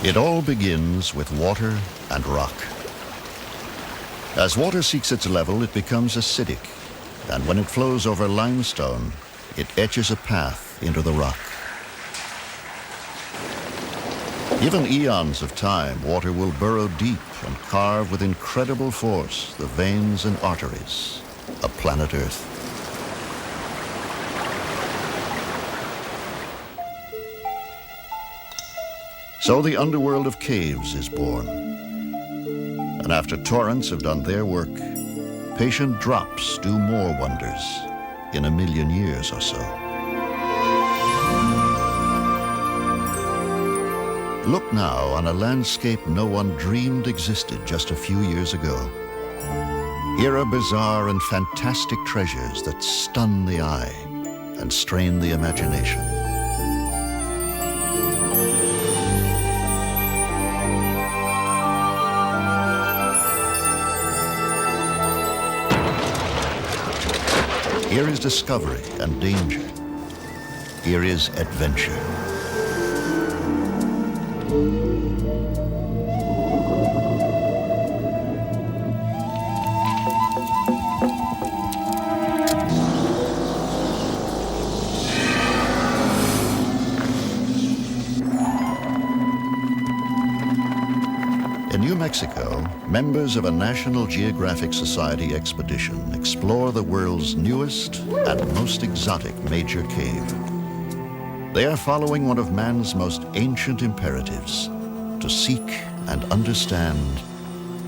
It all begins with water and rock. As water seeks its level, it becomes acidic, and when it flows over limestone, it etches a path into the rock. Given eons of time, water will burrow deep and carve with incredible force the veins and arteries of planet Earth. So the underworld of caves is born. And after torrents have done their work, patient drops do more wonders in 1 million years or so. Look now on a landscape no one dreamed existed just a few years ago. Here are bizarre and fantastic treasures that stun the eye and strain the imagination. Here is discovery and danger. Here is adventure. In New Mexico, members of a National Geographic Society expedition explore the world's newest and most exotic major cave. They are following one of man's most ancient imperatives, to seek and understand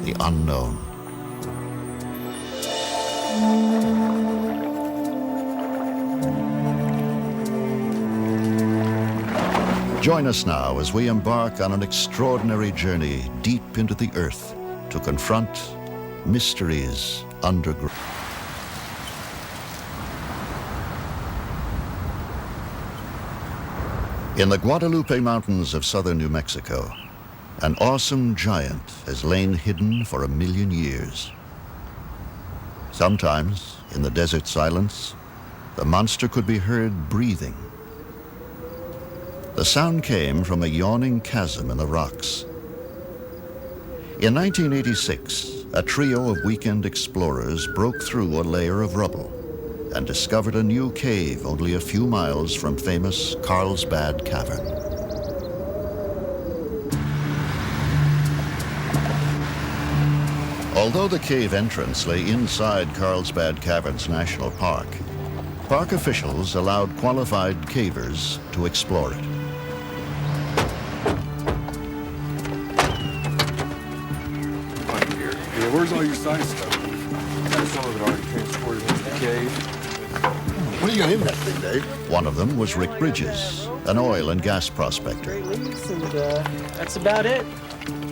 the unknown. Join us now as we embark on an extraordinary journey deep into the earth to confront mysteries underground. In the Guadalupe Mountains of southern New Mexico, an awesome giant has lain hidden for 1 million years. Sometimes, in the desert silence, the monster could be heard breathing. The sound came from a yawning chasm in the rocks. In 1986, a trio of weekend explorers broke through a layer of rubble and discovered a new cave only a few miles from famous Carlsbad Cavern. Although the cave entrance lay inside Carlsbad Caverns National Park, park officials allowed qualified cavers to explore it. Where's all your science stuff? Some of it already transported into the cave. What do you got in that thing, Dave? One of them was Rick Bridges, an oil and gas prospector. Great leaves, and that's about it.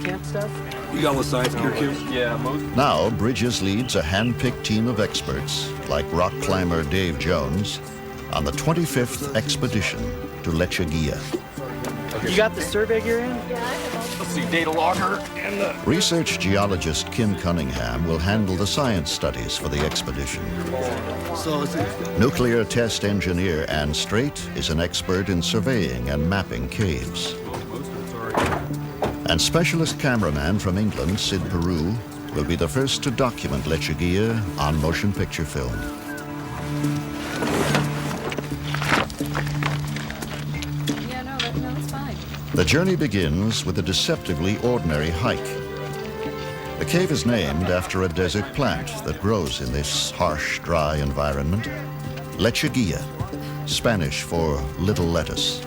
Camp stuff. You got all the science gear, Kim? Yeah, most. Now, Bridges leads a hand-picked team of experts, like rock climber Dave Jones, on the 25th expedition to Lechuguilla. You got the survey gear in? Let's see, data logger and the... Research geologist Kim Cunningham will handle the science studies for the expedition. So is it... Nuclear test engineer Ann Strait is an expert in surveying and mapping caves. And specialist cameraman from England, Sid Peru, will be the first to document Lechuguilla on motion picture film. The journey begins with a deceptively ordinary hike. The cave is named after a desert plant that grows in this harsh, dry environment, Lechuguilla, Spanish for little lettuce.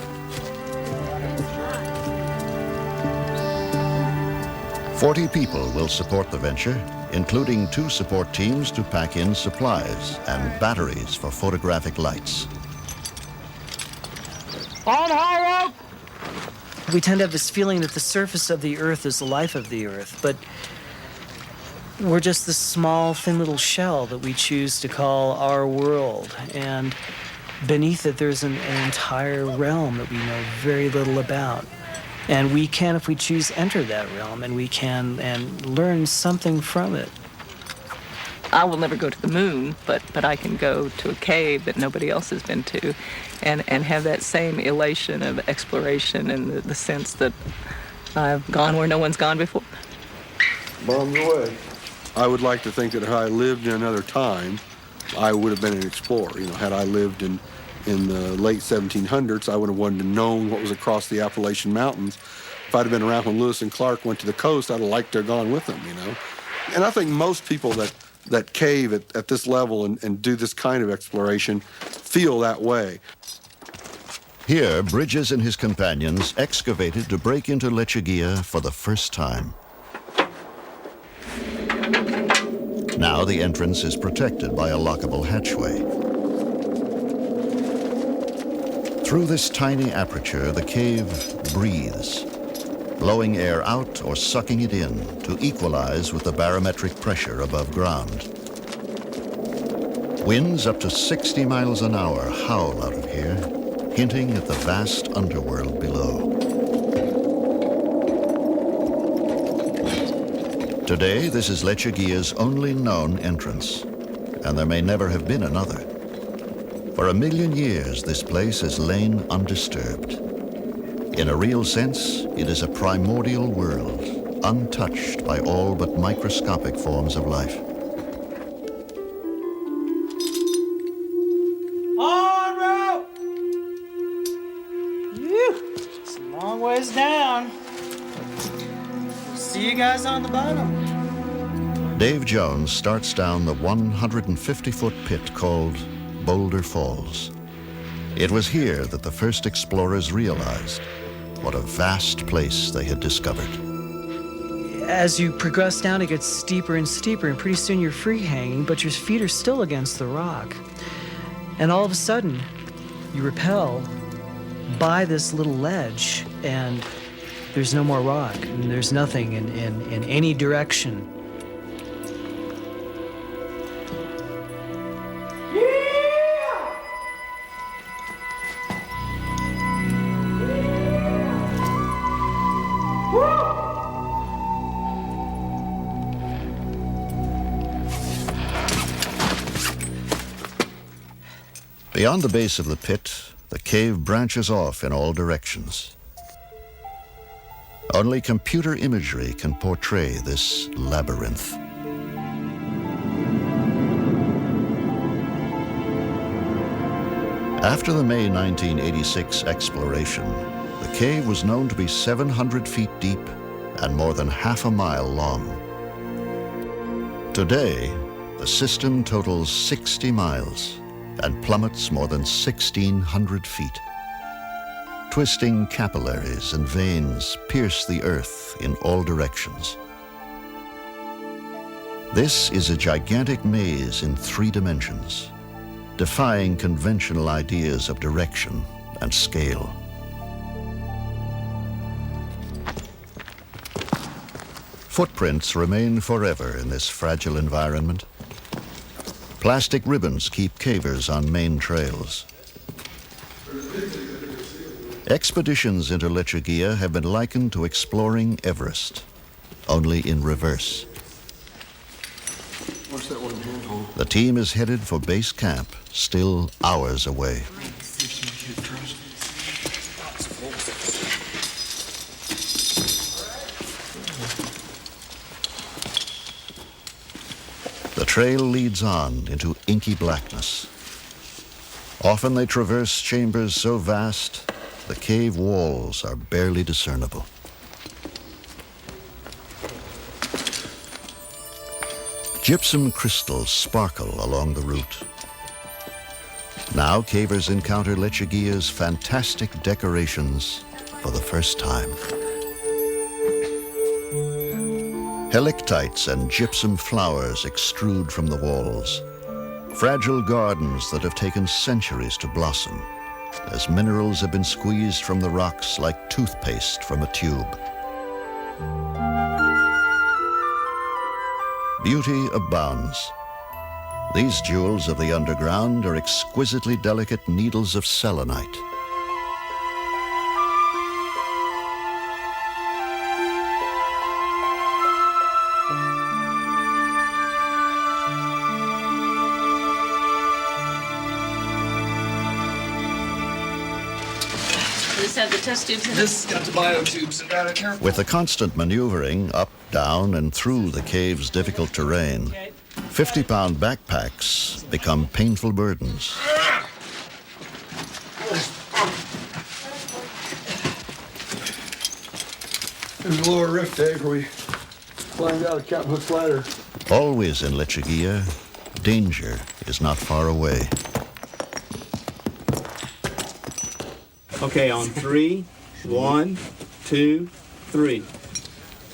"40 people will support the venture, including 2 support teams to pack in supplies and batteries for photographic lights. On high up! We tend to have this feeling that the surface of the Earth is the life of the Earth, but we're just this small, thin little shell that we choose to call our world. And beneath it, there's an entire realm that we know very little about. And we can, if we choose, enter that realm, and we can and learn something from it. I will never go to the moon, but I can go to a cave that nobody else has been to and have that same elation of exploration and the sense that I've gone where no one's gone before. Bombs away. I would like to think that if I lived in another time, I would have been an explorer. You know, had I lived in the late 1700s, I would have wanted to know what was across the Appalachian Mountains. If I'd have been around when Lewis and Clark went to the coast, I'd have liked to have gone with them, you know. And I think most people that cave at this level and do this kind of exploration feel that way. Here, Bridges and his companions excavated to break into Lechuguilla for the first time. Now the entrance is protected by a lockable hatchway. Through this tiny aperture, the cave breathes, blowing air out or sucking it in to equalize with the barometric pressure above ground. Winds up to 60 miles an hour howl out of here, hinting at the vast underworld below. Today, this is Lechuguilla's only known entrance, and there may never have been another. For 1 million years, this place has lain undisturbed. In a real sense, it is a primordial world, untouched by all but microscopic forms of life. En route! Whew, it's a long ways down. See you guys on the bottom. Dave Jones starts down the 150-foot pit called Boulder Falls. It was here that the first explorers realized what a vast place they had discovered. As you progress down, it gets steeper and steeper, and pretty soon you're free hanging, but your feet are still against the rock. And all of a sudden, you rappel by this little ledge, and there's no more rock, and there's nothing in any direction. Beyond the base of the pit, the cave branches off in all directions. Only computer imagery can portray this labyrinth. After the May 1986 exploration, the cave was known to be 700 feet deep and more than half a mile long. Today, the system totals 60 miles and plummets more than 1,600 feet. Twisting capillaries and veins pierce the earth in all directions. This is a gigantic maze in 3 dimensions, defying conventional ideas of direction and scale. Footprints remain forever in this fragile environment. Plastic ribbons keep cavers on main trails. Expeditions into Lechuguilla have been likened to exploring Everest, only in reverse. What's that one handhold? The team is headed for base camp, still hours away. The trail leads on into inky blackness. Often they traverse chambers so vast, the cave walls are barely discernible. Gypsum crystals sparkle along the route. Now cavers encounter Lechuguilla's fantastic decorations for the first time. Helictites and gypsum flowers extrude from the walls, fragile gardens that have taken centuries to blossom, as minerals have been squeezed from the rocks like toothpaste from a tube. Beauty abounds. These jewels of the underground are exquisitely delicate needles of selenite. This had the test tubes in it. This got the biotubes in it. Careful. With the constant maneuvering up, down, and through the cave's difficult terrain, 50-pound backpacks become painful burdens. There's a lower rift, Dave, where we climbed out of Captain Hook's ladder. Always in Lechuguilla, danger is not far away. Okay, on 3, 1, 2, 3.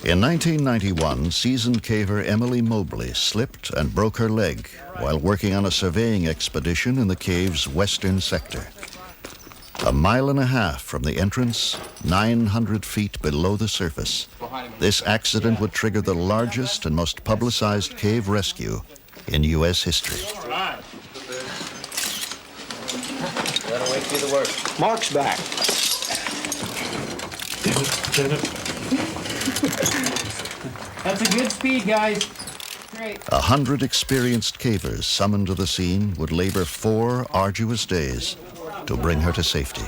In 1991, seasoned caver Emily Mobley slipped and broke her leg while working on a surveying expedition in the cave's western sector. 1.5 miles from the entrance, 900 feet below the surface, this accident would trigger the largest and most publicized cave rescue in U.S. history. That'll wait do the work. Mark's back. That's a good speed, guys. Great. 100 experienced cavers summoned to the scene would labor 4 arduous days to bring her to safety.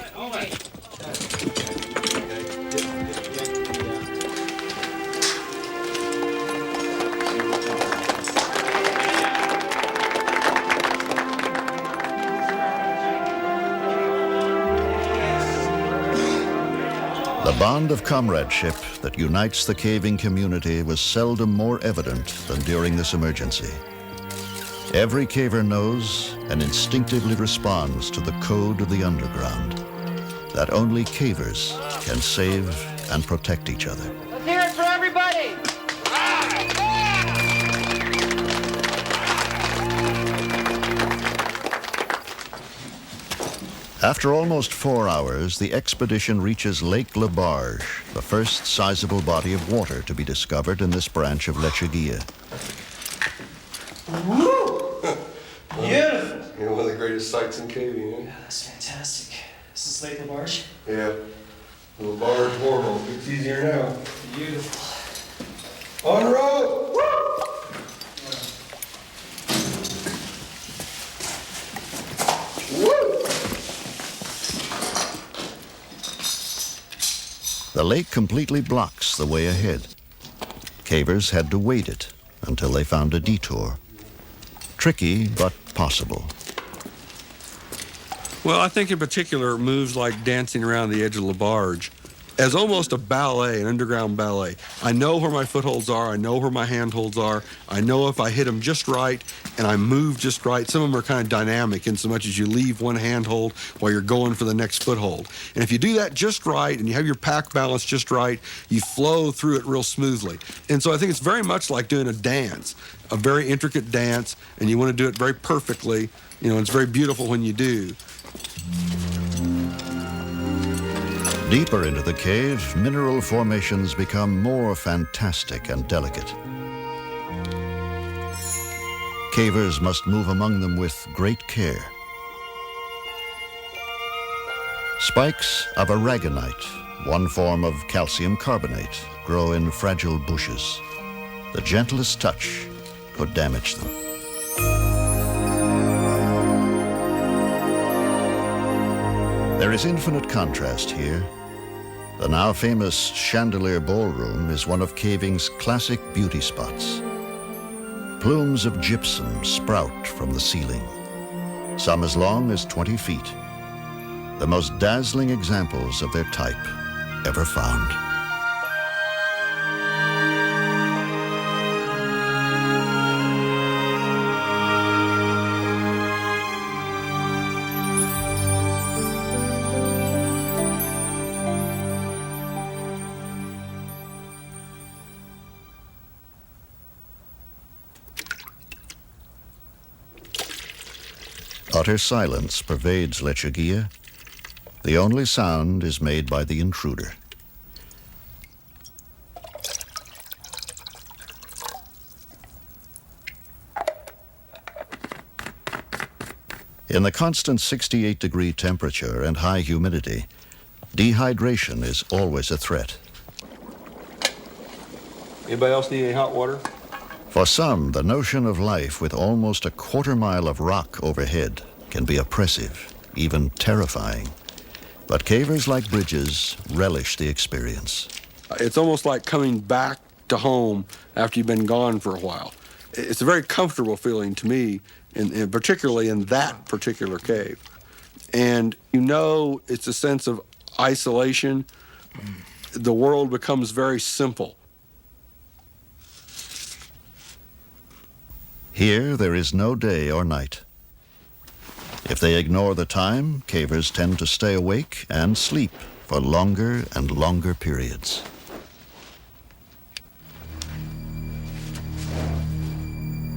The bond of comradeship that unites the caving community was seldom more evident than during this emergency. Every caver knows and instinctively responds to the code of the underground, that only cavers can save and protect each other. Let's hear it for everybody. After almost 4 hours, the expedition reaches Lake Labarge, the first sizable body of water to be discovered in this branch of Lechuguilla. Beautiful. You know, one of the greatest sights in caving, eh? Yeah, that's fantastic. This is Lake Labarge? Yeah. The Labarge warhole. It's easier now. Beautiful. On the road! The lake completely blocks the way ahead. Cavers had to wade it until they found a detour. Tricky, but possible. Well, I think in particular moves like dancing around the edge of Labarge as almost a ballet, an underground ballet. I know where my footholds are. I know where my handholds are. I know if I hit them just right and I move just right. Some of them are kind of dynamic in so much as you leave one handhold while you're going for the next foothold. And if you do that just right and you have your pack balance just right, you flow through it real smoothly. And so I think it's very much like doing a dance, a very intricate dance, and you want to do it very perfectly. You know, it's very beautiful when you do. Deeper into the cave, mineral formations become more fantastic and delicate. Cavers must move among them with great care. Spikes of aragonite, one form of calcium carbonate, grow in fragile bushes. The gentlest touch could damage them. There is infinite contrast here. The now famous Chandelier Ballroom is one of caving's classic beauty spots. Plumes of gypsum sprout from the ceiling, some as long as 20 feet. The most dazzling examples of their type ever found. Utter silence pervades Lechuguilla. The only sound is made by the intruder. In the constant 68-degree temperature and high humidity, dehydration is always a threat. Anybody else need any hot water? For some, the notion of life with almost a quarter mile of rock overhead can be oppressive, even terrifying. But cavers like Bridges relish the experience. It's almost like coming back to home after you've been gone for a while. It's a very comfortable feeling to me, particularly in that particular cave. And you know, it's a sense of isolation. The world becomes very simple. Here, there is no day or night. If they ignore the time, cavers tend to stay awake and sleep for longer and longer periods.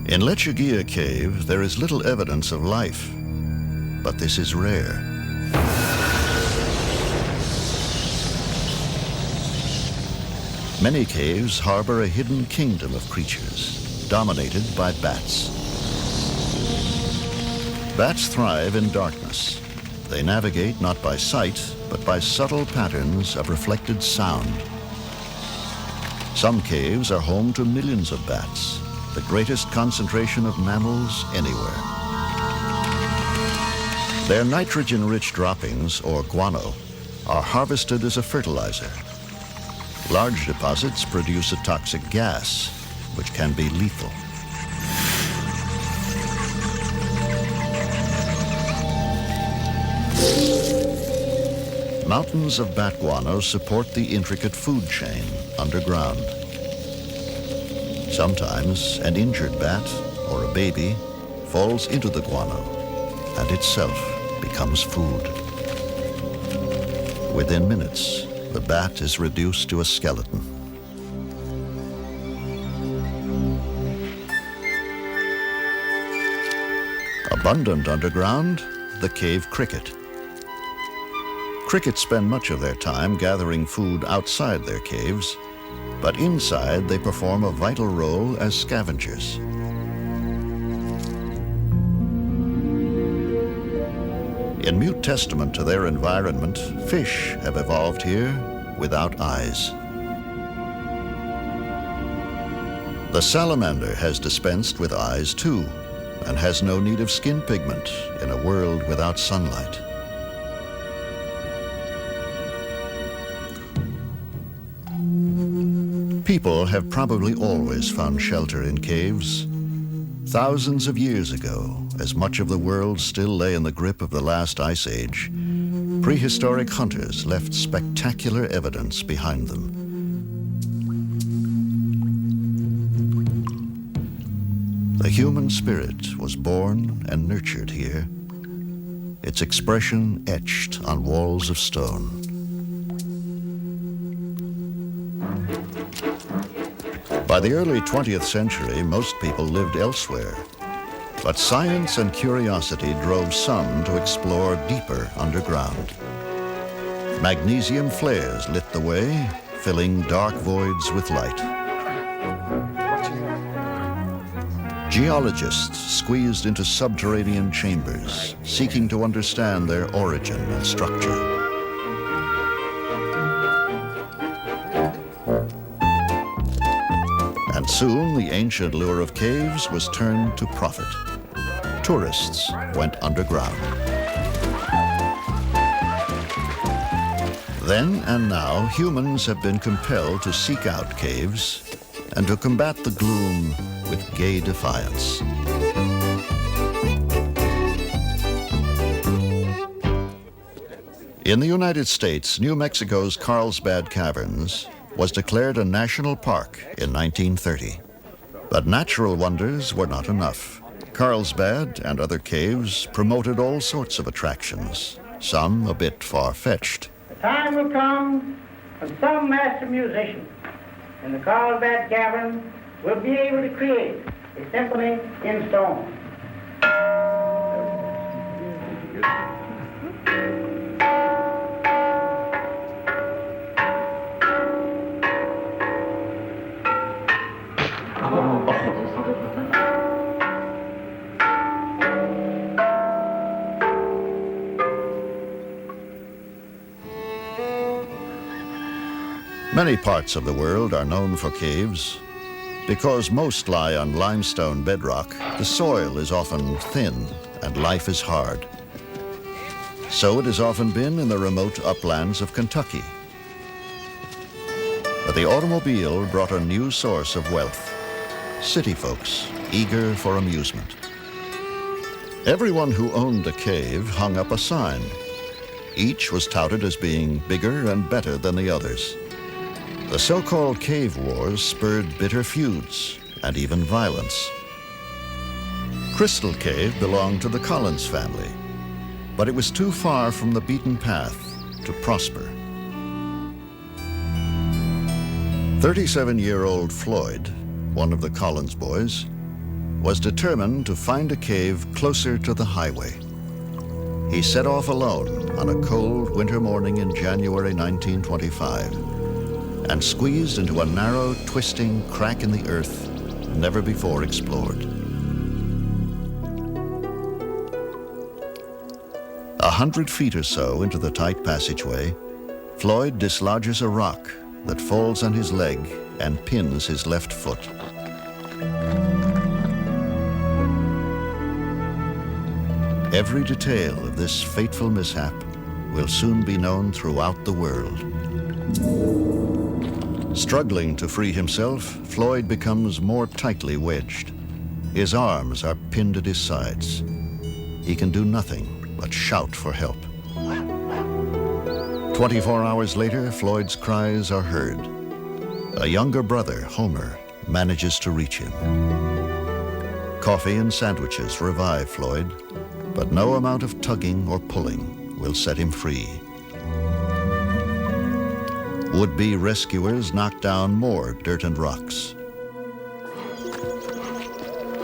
In Lechuguilla Cave, there is little evidence of life, but this is rare. Many caves harbor a hidden kingdom of creatures, dominated by bats. Bats thrive in darkness. They navigate not by sight, but by subtle patterns of reflected sound. Some caves are home to millions of bats, the greatest concentration of mammals anywhere. Their nitrogen-rich droppings, or guano, are harvested as a fertilizer. Large deposits produce a toxic gas, which can be lethal. Mountains of bat guano support the intricate food chain underground. Sometimes an injured bat or a baby falls into the guano and itself becomes food. Within minutes, the bat is reduced to a skeleton. Abundant underground, the cave cricket. Crickets spend much of their time gathering food outside their caves, but inside they perform a vital role as scavengers. In mute testament to their environment, fish have evolved here without eyes. The salamander has dispensed with eyes too, and has no need of skin pigment in a world without sunlight. People have probably always found shelter in caves. Thousands of years ago, as much of the world still lay in the grip of the last ice age, prehistoric hunters left spectacular evidence behind them. The human spirit was born and nurtured here, its expression etched on walls of stone. By the early 20th century, most people lived elsewhere, but science and curiosity drove some to explore deeper underground. Magnesium flares lit the way, filling dark voids with light. Geologists squeezed into subterranean chambers, seeking to understand their origin and structure. And soon the ancient lure of caves was turned to profit. Tourists went underground. Then and now, humans have been compelled to seek out caves and to combat the gloom with gay defiance. In the United States, New Mexico's Carlsbad Caverns was declared a national park in 1930. But natural wonders were not enough. Carlsbad and other caves promoted all sorts of attractions, some a bit far-fetched. The time will come when some master musician in the Carlsbad Cavern will be able to create a symphony in stone. Many parts of the world are known for caves. Because most lie on limestone bedrock, the soil is often thin and life is hard. So it has often been in the remote uplands of Kentucky. But the automobile brought a new source of wealth. City folks, eager for amusement. Everyone who owned a cave hung up a sign. Each was touted as being bigger and better than the others. The so-called cave wars spurred bitter feuds and even violence. Crystal Cave belonged to the Collins family, but it was too far from the beaten path to prosper. 37-year-old Floyd, one of the Collins boys, was determined to find a cave closer to the highway. He set off alone on a cold winter morning in January 1925 and squeezed into a narrow, twisting crack in the earth never before explored. 100 feet or so into the tight passageway, Floyd dislodges a rock that falls on his leg and pins his left foot. Every detail of this fateful mishap will soon be known throughout the world. Struggling to free himself, Floyd becomes more tightly wedged. His arms are pinned at his sides. He can do nothing but shout for help. 24 hours later, Floyd's cries are heard. A younger brother, Homer, manages to reach him. Coffee and sandwiches revive Floyd, but no amount of tugging or pulling will set him free. Would-be rescuers knock down more dirt and rocks.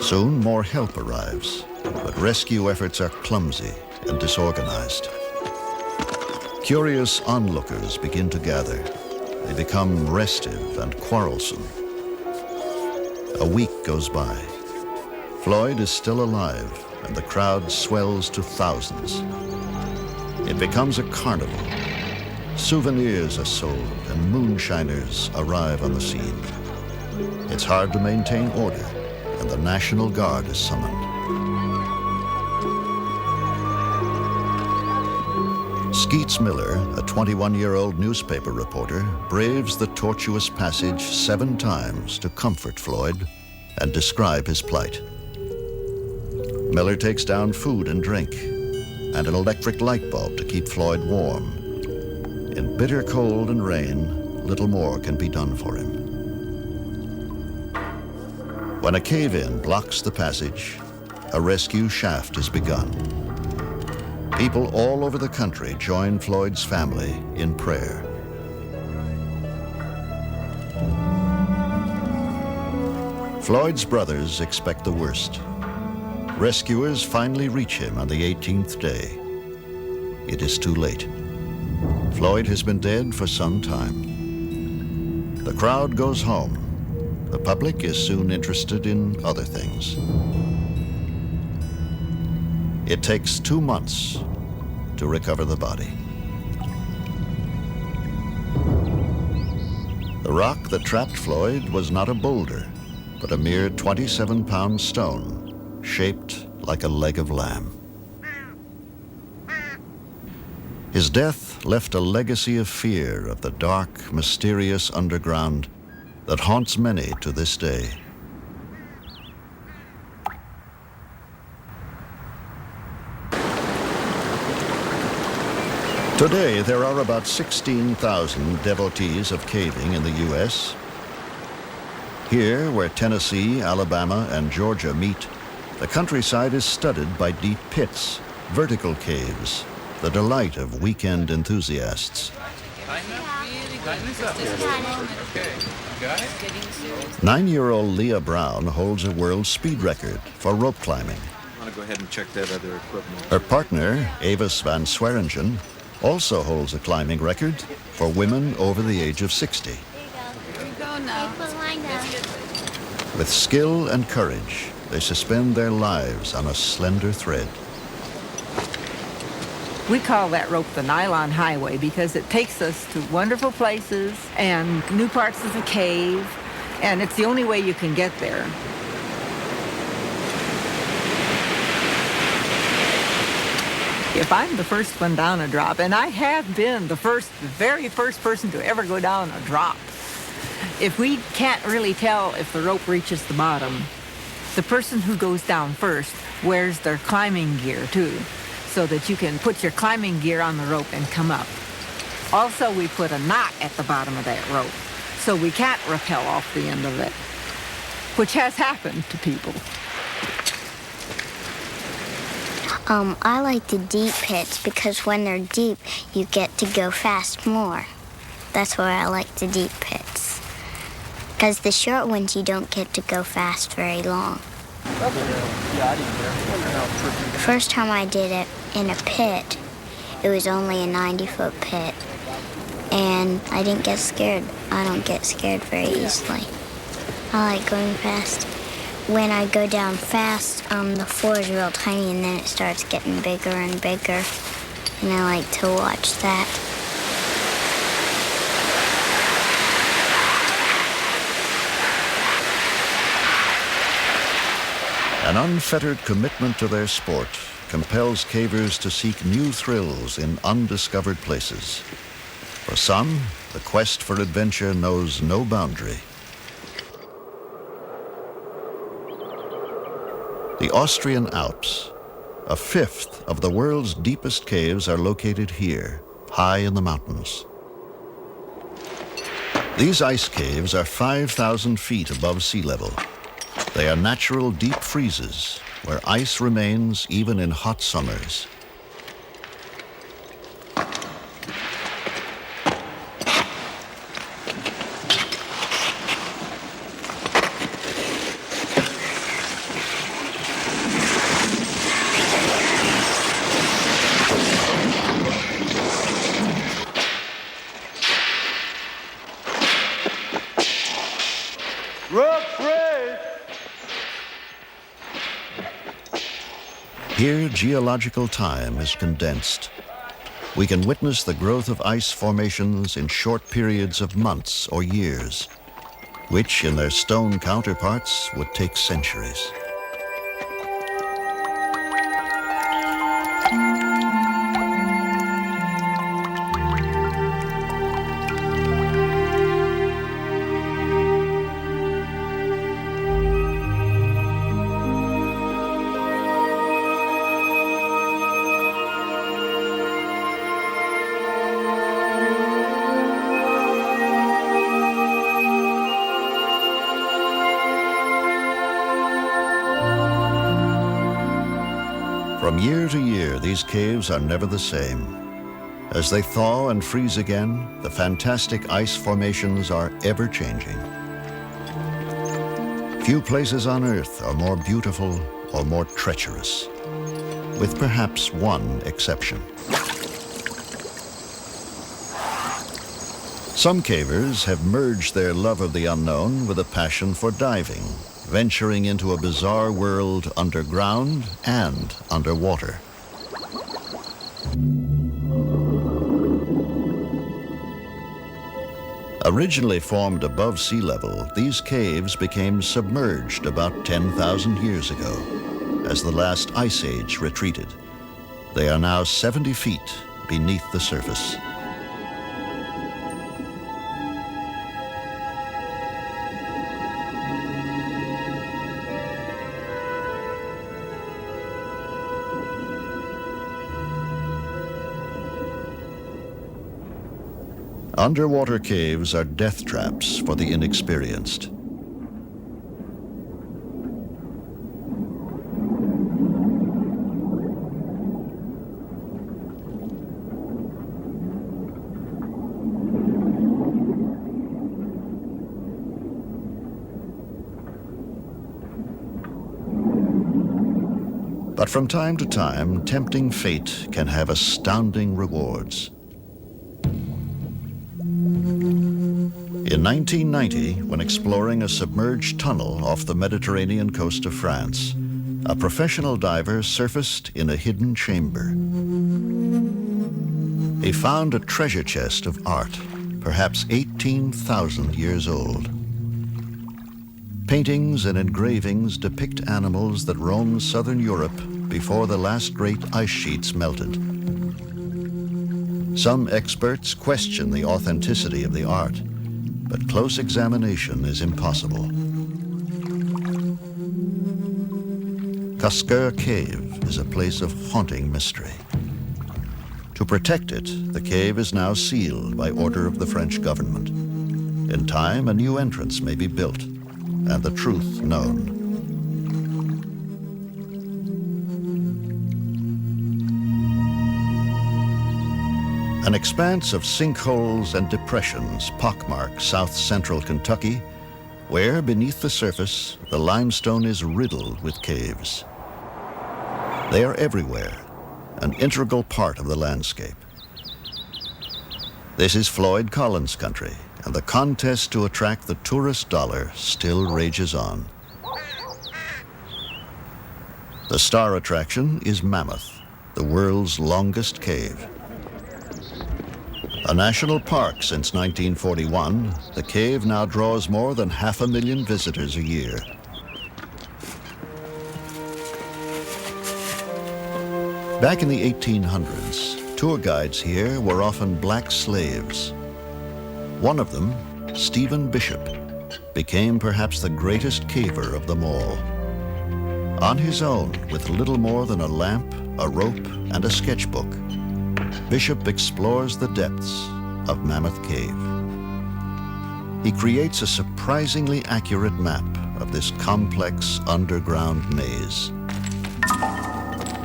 Soon more help arrives, but rescue efforts are clumsy and disorganized. Curious onlookers begin to gather. They become restive and quarrelsome. A week goes by. Floyd is still alive, and the crowd swells to thousands. It becomes a carnival. Souvenirs are sold, and moonshiners arrive on the scene. It's hard to maintain order, and the National Guard is summoned. Skeets Miller, a 21-year-old newspaper reporter, braves the tortuous passage 7 times to comfort Floyd and describe his plight. Miller takes down food and drink and an electric light bulb to keep Floyd warm. In bitter cold and rain, little more can be done for him. When a cave-in blocks the passage, a rescue shaft is begun. People all over the country join Floyd's family in prayer. Floyd's brothers expect the worst. Rescuers finally reach him on the 18th day. It is too late. Floyd has been dead for some time. The crowd goes home. The public is soon interested in other things. It takes 2 months to recover the body. The rock that trapped Floyd was not a boulder, but a mere 27-pound stone, shaped like a leg of lamb. His death left a legacy of fear of the dark, mysterious underground that haunts many to this day. Today, there are about 16,000 devotees of caving in the U.S. Here, where Tennessee, Alabama, and Georgia meet, the countryside is studded by deep pits, vertical caves, the delight of weekend enthusiasts. 9-year-old Leah Brown holds a world speed record for rope climbing. I want to go ahead and check that other equipment. Her partner, Avis van Swearingen, also holds a climbing record for women over the age of 60. Here we go now. With skill and courage, they suspend their lives on a slender thread. We call that rope the nylon highway because it takes us to wonderful places and new parts of the cave, and it's the only way you can get there. If I'm the first one down a drop, and I have been the very first person to ever go down a drop, if we can't really tell if the rope reaches the bottom, the person who goes down first wears their climbing gear too, so that you can put your climbing gear on the rope and come up. Also, we put a knot at the bottom of that rope, so we can't rappel off the end of it, which has happened to people. I like the deep pits because when they're deep, you get to go fast more. That's why I like the deep pits. Because the short ones, you don't get to go fast very long. The first time I did it in a pit, it was only a 90-foot pit. And I didn't get scared. I don't get scared very easily. I like going fast. When I go down fast, the floor is real tiny and then it starts getting bigger and bigger. And I like to watch that. An unfettered commitment to their sport compels cavers to seek new thrills in undiscovered places. For some, the quest for adventure knows no boundary. The Austrian Alps, a fifth of the world's deepest caves, are located here, high in the mountains. These ice caves are 5,000 feet above sea level. They are natural deep freezes where ice remains even in hot summers. Here, geological time is condensed. We can witness the growth of ice formations in short periods of months or years, which in their stone counterparts would take centuries. From year to year, these caves are never the same. As they thaw and freeze again, the fantastic ice formations are ever-changing. Few places on Earth are more beautiful or more treacherous, with perhaps one exception. Some cavers have merged their love of the unknown with a passion for diving, venturing into a bizarre world underground and underwater. Originally formed above sea level, these caves became submerged about 10,000 years ago as the last ice age retreated. They are now 70 feet beneath the surface. Underwater caves are death traps for the inexperienced. But from time to time, tempting fate can have astounding rewards. In 1990, when exploring a submerged tunnel off the Mediterranean coast of France, a professional diver surfaced in a hidden chamber. He found a treasure chest of art, perhaps 18,000 years old. Paintings and engravings depict animals that roamed southern Europe before the last great ice sheets melted. Some experts question the authenticity of the art, but close examination is impossible. Casqueur Cave is a place of haunting mystery. To protect it, the cave is now sealed by order of the French government. In time, a new entrance may be built and the truth known. An expanse of sinkholes and depressions pockmark south-central Kentucky, where, beneath the surface, the limestone is riddled with caves. They are everywhere, an integral part of the landscape. This is Floyd Collins country, and the contest to attract the tourist dollar still rages on. The star attraction is Mammoth, the world's longest cave. A national park since 1941, the cave now draws more than 500,000 visitors a year. Back in the 1800s, tour guides here were often black slaves. One of them, Stephen Bishop, became perhaps the greatest caver of them all. On his own, with little more than a lamp, a rope, and a sketchbook, Bishop explores the depths of Mammoth Cave. He creates a surprisingly accurate map of this complex underground maze.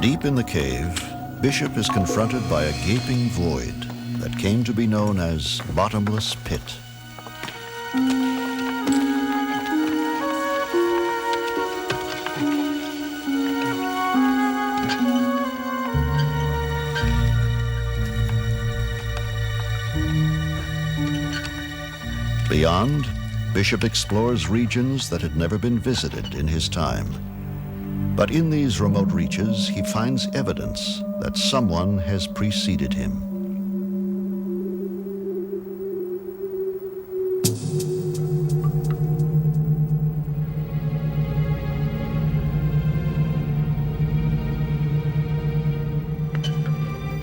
Deep in the cave, Bishop is confronted by a gaping void that came to be known as Bottomless Pit. Beyond, Bishop explores regions that had never been visited in his time. But in these remote reaches, he finds evidence that someone has preceded him.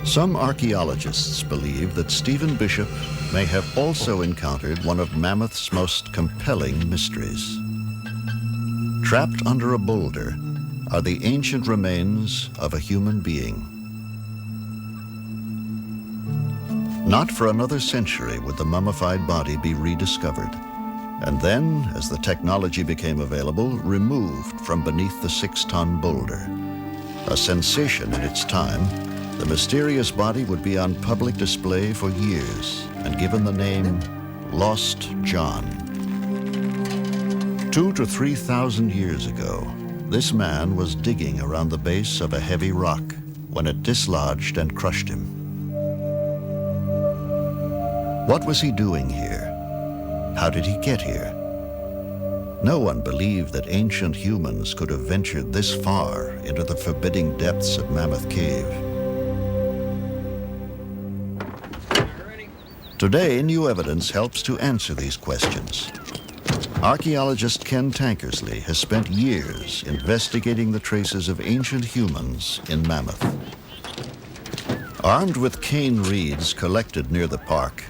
Some archaeologists believe that Stephen Bishop may have also encountered one of Mammoth's most compelling mysteries. Trapped under a boulder are the ancient remains of a human being. Not for another century would the mummified body be rediscovered, and then, as the technology became available, removed from beneath the 6-ton boulder. A sensation in its time, the mysterious body would be on public display for years and given the name Lost John. 2,000 to 3,000 years ago, this man was digging around the base of a heavy rock when it dislodged and crushed him. What was he doing here? How did he get here? No one believed that ancient humans could have ventured this far into the forbidding depths of Mammoth Cave. Today, new evidence helps to answer these questions. Archaeologist Ken Tankersley has spent years investigating the traces of ancient humans in Mammoth. Armed with cane reeds collected near the park,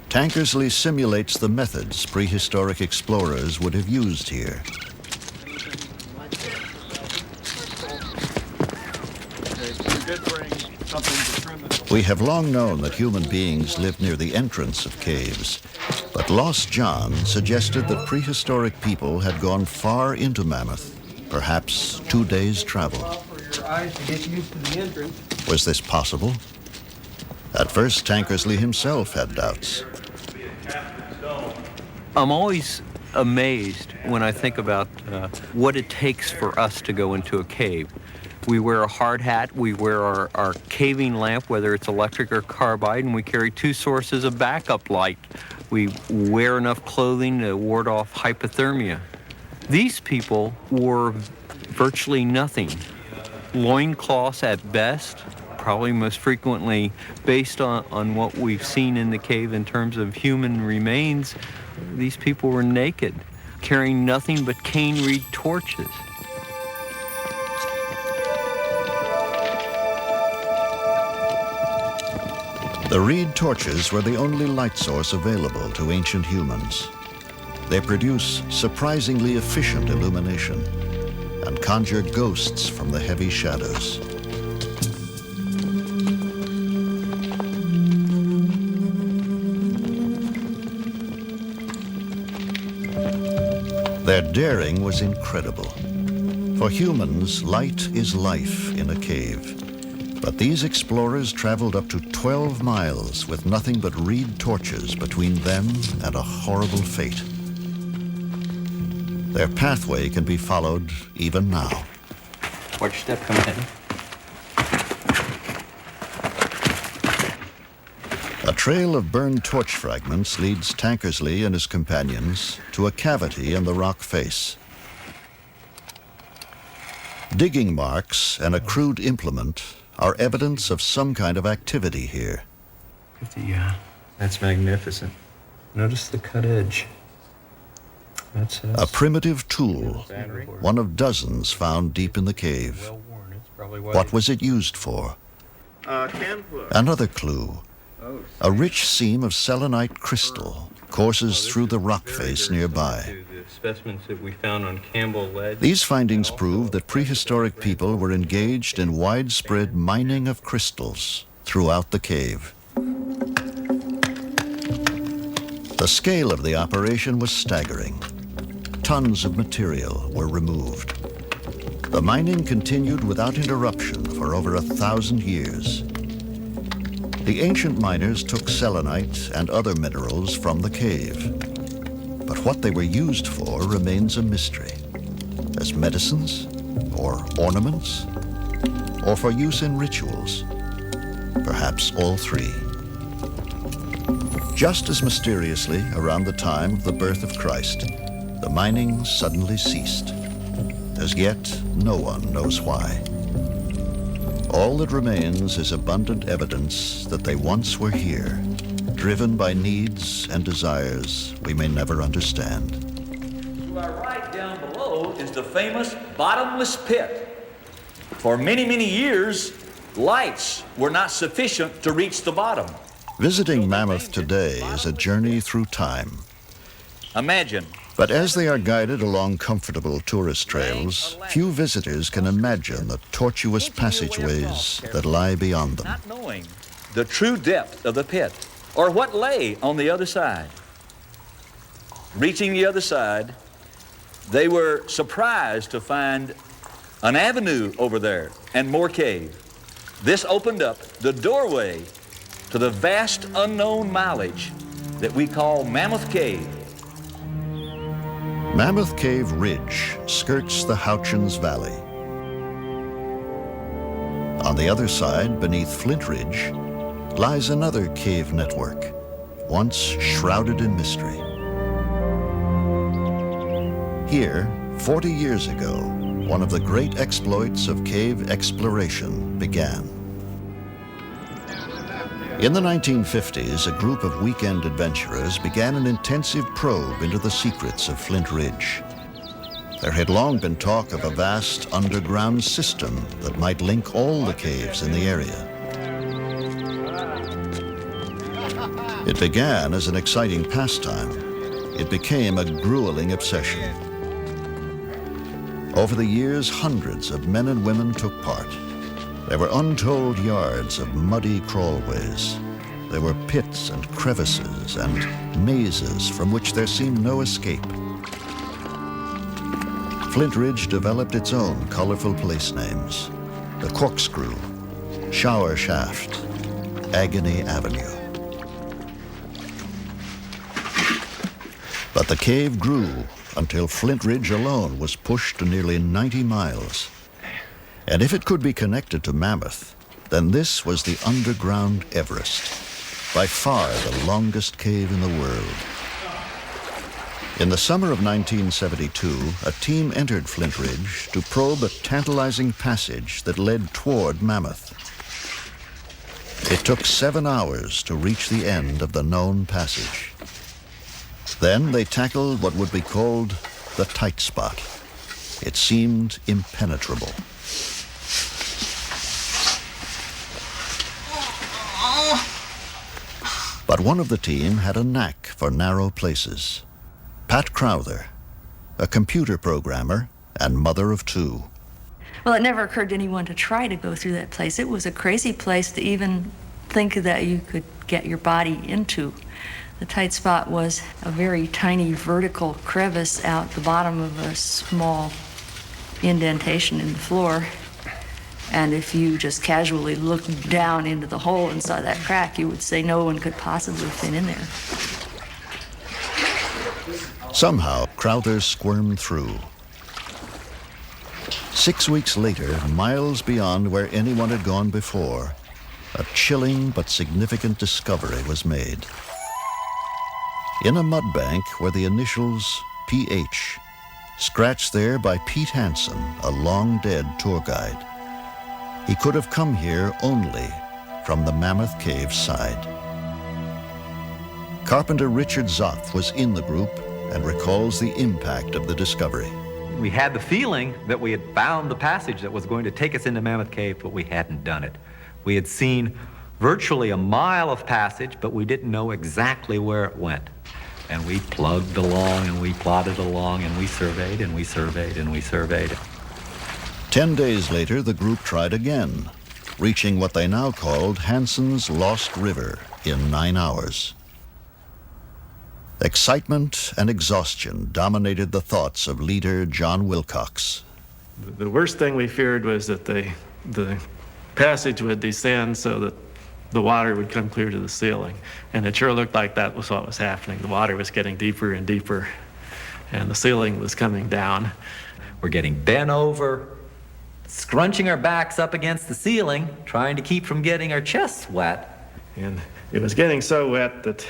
Tankersley simulates the methods prehistoric explorers would have used here. We have long known that human beings lived near the entrance of caves, but Lost John suggested that prehistoric people had gone far into Mammoth, perhaps 2 days' travel. Was this possible? At first, Tankersley himself had doubts. I'm always amazed when I think about what it takes for us to go into a cave. We wear a hard hat, we wear our caving lamp, whether it's electric or carbide, and we carry 2 sources of backup light. We wear enough clothing to ward off hypothermia. These people wore virtually nothing. Loincloths at best, probably most frequently based on what we've seen in the cave in terms of human remains. These people were naked, carrying nothing but cane reed torches. The reed torches were the only light source available to ancient humans. They produce surprisingly efficient illumination and conjure ghosts from the heavy shadows. Their daring was incredible. For humans, light is life in a cave. But these explorers traveled up to 12 miles with nothing but reed torches between them and a horrible fate. Their pathway can be followed even now. Watch your step coming in. A trail of burned torch fragments leads Tankersley and his companions to a cavity in the rock face. Digging marks and a crude implement are evidence of some kind of activity here. Yeah, that's magnificent. Notice the cut edge. That's a primitive tool, one of dozens found deep in the cave. What was it used for? Another clue. A rich seam of selenite crystal courses through the rock face nearby. Specimens that we found on Campbell Ledge. These findings prove that prehistoric people were engaged in widespread mining of crystals throughout the cave. The scale of the operation was staggering. Tons of material were removed. The mining continued without interruption for over 1,000 years. The ancient miners took selenite and other minerals from the cave. But what they were used for remains a mystery. As medicines, or ornaments, or for use in rituals. Perhaps all three. Just as mysteriously, around the time of the birth of Christ, the mining suddenly ceased. As yet, no one knows why. All that remains is abundant evidence that they once were here, driven by needs and desires we may never understand. To our right down below is the famous bottomless pit. For many, many years, lights were not sufficient to reach the bottom. Visiting Mammoth today is a journey through time. Imagine. But as they are guided along comfortable tourist trails, few visitors can imagine the tortuous passageways that lie beyond them. Not knowing the true depth of the pit, or what lay on the other side. Reaching the other side, they were surprised to find an avenue over there and more cave. This opened up the doorway to the vast unknown mileage that we call Mammoth Cave. Mammoth Cave Ridge skirts the Houchins Valley. On the other side, beneath Flint Ridge, lies another cave network, once shrouded in mystery. Here, 40 years ago, one of the great exploits of cave exploration began. In the 1950s, a group of weekend adventurers began an intensive probe into the secrets of Flint Ridge. There had long been talk of a vast underground system that might link all the caves in the area. It began as an exciting pastime. It became a grueling obsession. Over the years, hundreds of men and women took part. There were untold yards of muddy crawlways. There were pits and crevices and mazes from which there seemed no escape. Flint Ridge developed its own colorful place names: the Corkscrew, Shower Shaft, Agony Avenue. But the cave grew until Flint Ridge alone was pushed to nearly 90 miles. And if it could be connected to Mammoth, then this was the underground Everest, by far the longest cave in the world. In the summer of 1972, a team entered Flint Ridge to probe a tantalizing passage that led toward Mammoth. It took 7 hours to reach the end of the known passage. Then they tackled what would be called the tight spot. It seemed impenetrable. But one of the team had a knack for narrow places. Pat Crowther, a computer programmer and mother of two. Well, it never occurred to anyone to try to go through that place. It was a crazy place to even think that you could get your body into. The tight spot was a very tiny vertical crevice out the bottom of a small indentation in the floor. And if you just casually looked down into the hole and saw that crack, you would say no one could possibly fit in there. Somehow, Crowther squirmed through. 6 weeks later, miles beyond where anyone had gone before, a chilling but significant discovery was made. In a mud bank were the initials PH, scratched there by Pete Hansen, a long-dead tour guide. He could have come here only from the Mammoth Cave side. Carpenter Richard Zoth was in the group and recalls the impact of the discovery. We had the feeling that we had found the passage that was going to take us into Mammoth Cave, but we hadn't done it. We had seen virtually a mile of passage, but we didn't know exactly where it went. And we plugged along, and we plodded along, and we surveyed, and we surveyed, and we surveyed. 10 days later, the group tried again, reaching what they now called Hansen's Lost River in 9 hours. Excitement and exhaustion dominated the thoughts of leader John Wilcox. The worst thing we feared was that the passage would descend so that the water would come clear to the ceiling. And it sure looked like that was what was happening. The water was getting deeper and deeper, and the ceiling was coming down. We're getting bent over, scrunching our backs up against the ceiling, trying to keep from getting our chests wet. And it was getting so wet that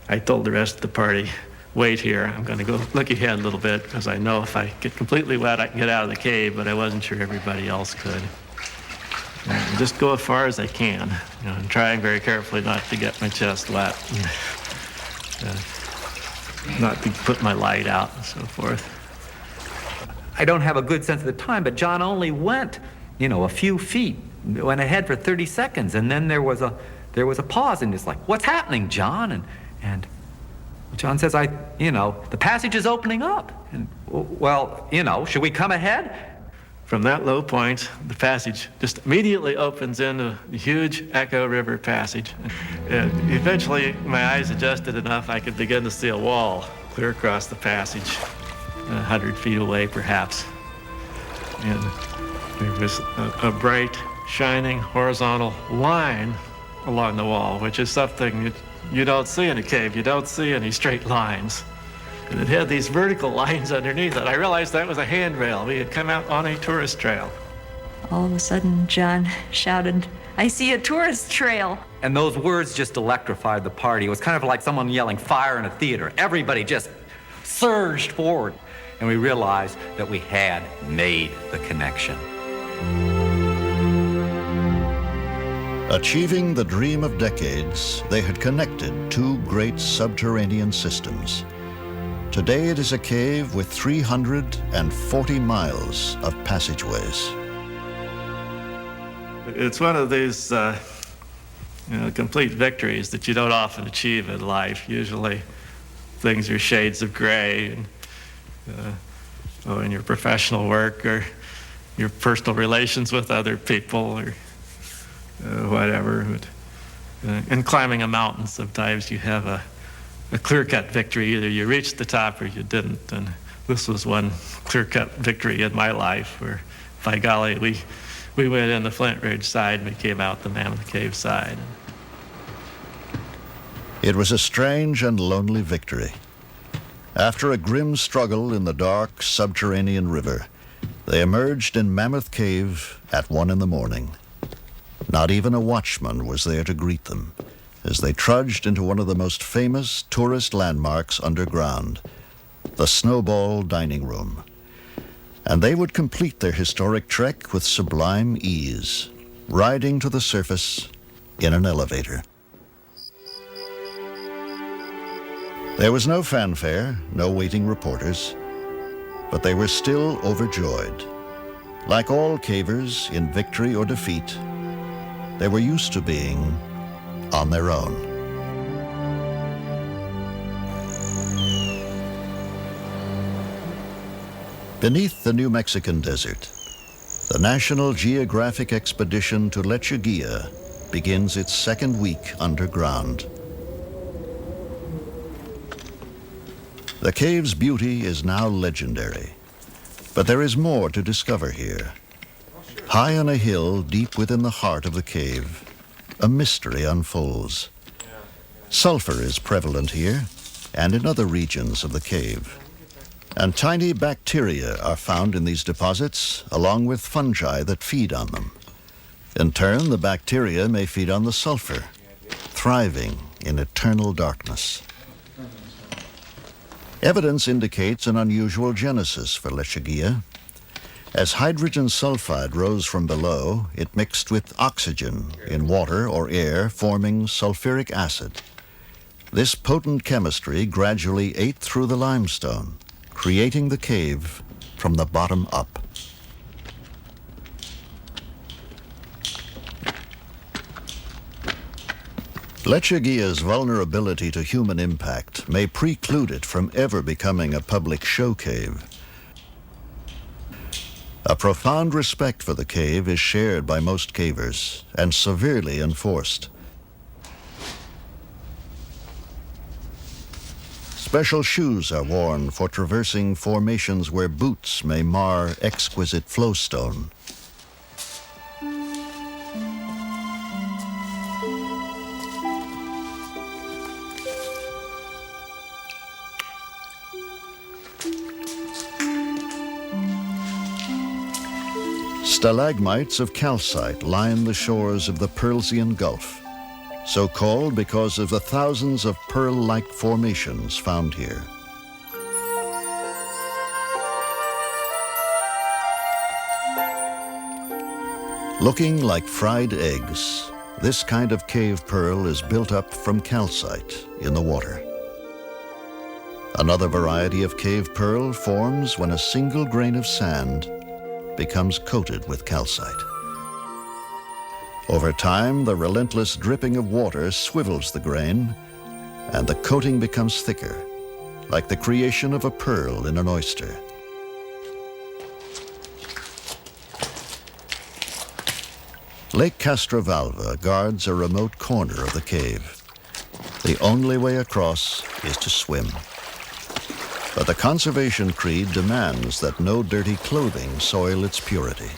I told the rest of the party, wait here, I'm going to go look ahead a little bit, because I know if I get completely wet, I can get out of the cave, but I wasn't sure everybody else could. And just go as far as I can, and trying very carefully not to get my chest wet, not to put my light out and so forth. I don't have a good sense of the time, but John only went, a few feet, went ahead for 30 seconds, and then there was a pause, and it's like, what's happening, John? And John says, the passage is opening up. And, well, should we come ahead? From that low point, the passage just immediately opens into the huge Echo River passage. Eventually, my eyes adjusted enough, I could begin to see a wall clear across the passage, 100 feet away, perhaps. And there was a bright, shining, horizontal line along the wall, which is something you don't see in a cave. You don't see any straight lines. And it had these vertical lines underneath it. I realized that was a handrail. We had come out on a tourist trail. All of a sudden, John shouted, I see a tourist trail. And those words just electrified the party. It was kind of like someone yelling fire in a theater. Everybody just surged forward. And we realized that we had made the connection. Achieving the dream of decades, they had connected two great subterranean systems. Today it is a cave with 340 miles of passageways. It's one of these complete victories that you don't often achieve in life. Usually things are shades of gray in your professional work or your personal relations with other people or whatever. In climbing a mountain, sometimes you have a clear-cut victory. Either you reached the top or you didn't. And this was one clear-cut victory in my life where, by golly, we went in the Flint Ridge side and we came out the Mammoth Cave side. It was a strange and lonely victory. After a grim struggle in the dark subterranean river, they emerged in Mammoth Cave at 1 a.m. Not even a watchman was there to greet them as they trudged into one of the most famous tourist landmarks underground, the Snowball Dining Room. And they would complete their historic trek with sublime ease, riding to the surface in an elevator. There was no fanfare, no waiting reporters, but they were still overjoyed. Like all cavers in victory or defeat, they were used to being on their own. Beneath the New Mexican desert, the National Geographic expedition to Lechuguilla begins its second week underground. The cave's beauty is now legendary, but there is more to discover here. High on a hill deep within the heart of the cave, a mystery unfolds. Sulfur is prevalent here and in other regions of the cave. And tiny bacteria are found in these deposits, along with fungi that feed on them. In turn, the bacteria may feed on the sulfur, thriving in eternal darkness. Evidence indicates an unusual genesis for Lechuguilla. As hydrogen sulfide rose from below, it mixed with oxygen in water or air, forming sulfuric acid. This potent chemistry gradually ate through the limestone, creating the cave from the bottom up. Lechuguilla's vulnerability to human impact may preclude it from ever becoming a public show cave. A profound respect for the cave is shared by most cavers and severely enforced. Special shoes are worn for traversing formations where boots may mar exquisite flowstone. Stalagmites of calcite line the shores of the Pearlsian Gulf, so called because of the thousands of pearl-like formations found here. Looking like fried eggs, this kind of cave pearl is built up from calcite in the water. Another variety of cave pearl forms when a single grain of sand becomes coated with calcite. Over time, the relentless dripping of water swivels the grain, and the coating becomes thicker, like the creation of a pearl in an oyster. Lake Castrovalva guards a remote corner of the cave. The only way across is to swim. But the conservation creed demands that no dirty clothing soil its purity.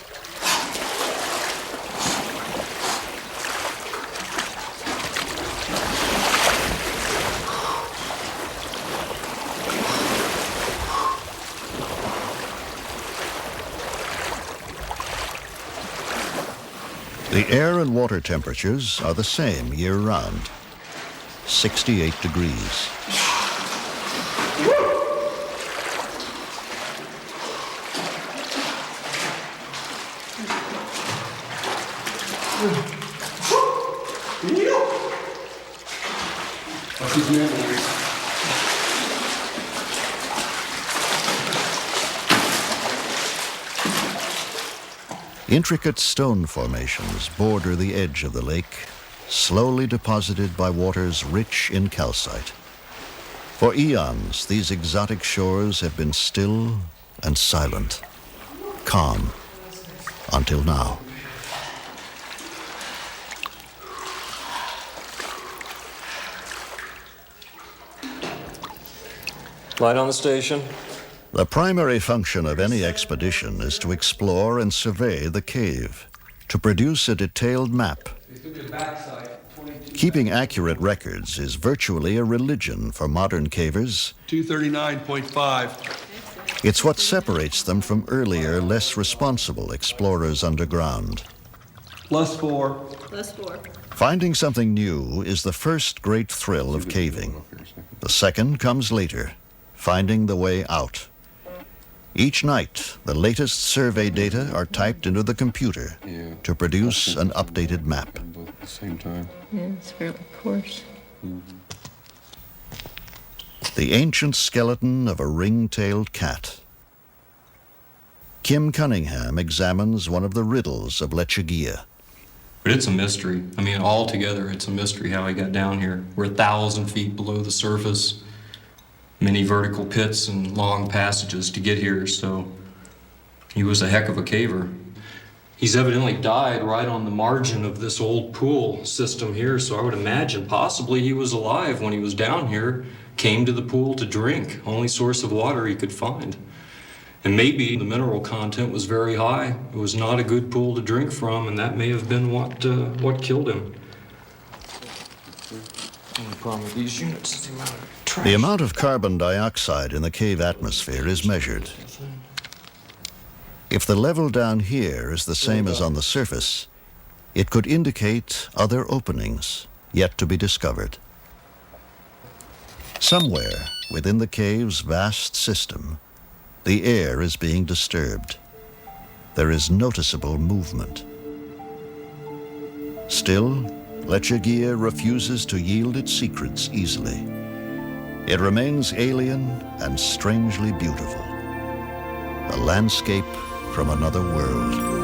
The air and water temperatures are the same year-round, 68 degrees. Intricate stone formations border the edge of the lake, slowly deposited by waters rich in calcite. For eons, these exotic shores have been still and silent, calm, until now. Light on the station. The primary function of any expedition is to explore and survey the cave, to produce a detailed map. Keeping accurate records is virtually a religion for modern cavers. 239.5. It's what separates them from earlier, less responsible explorers underground. +4. +4. Finding something new is the first great thrill of caving. The second comes later, finding the way out. Each night, the latest survey data are typed into the computer to produce an updated map. Both at the same time. Yeah, it's fairly coarse. The ancient skeleton of a ring-tailed cat. Kim Cunningham examines one of the riddles of Lechuguilla. But it's a mystery. I mean, altogether, it's a mystery how he got down here. We're 1,000 feet below the surface. Many vertical pits and long passages to get here, so He was a heck of a caver. He's evidently died right on the margin of this old pool system here, so I would imagine possibly he was alive when he was down here, came to the pool to drink, only source of water he could find. And maybe the mineral content was very high. It was not a good pool to drink from, and that may have been what killed him. Only problem with these units is the amount of trash. The amount of carbon dioxide in the cave atmosphere is measured. If the level down here is the same as on the surface, it could indicate other openings yet to be discovered. Somewhere within the cave's vast system, the air is being disturbed. There is noticeable movement. Still, Lechuguilla refuses to yield its secrets easily. It remains alien and strangely beautiful, a landscape from another world.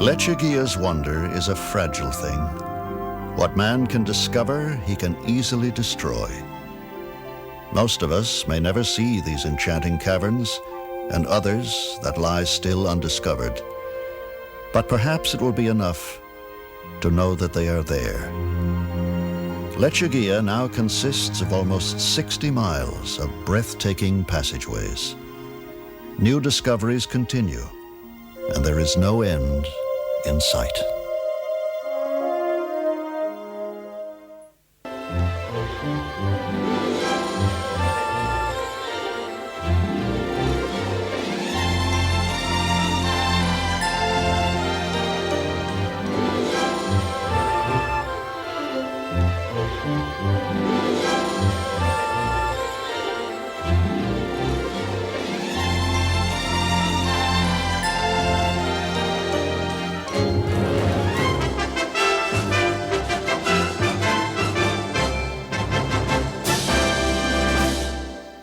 Lechuguilla's wonder is a fragile thing. What man can discover, he can easily destroy. Most of us may never see these enchanting caverns, and others that lie still undiscovered. But perhaps it will be enough to know that they are there. Lechuguilla now consists of almost 60 miles of breathtaking passageways. New discoveries continue, and there is no end in sight.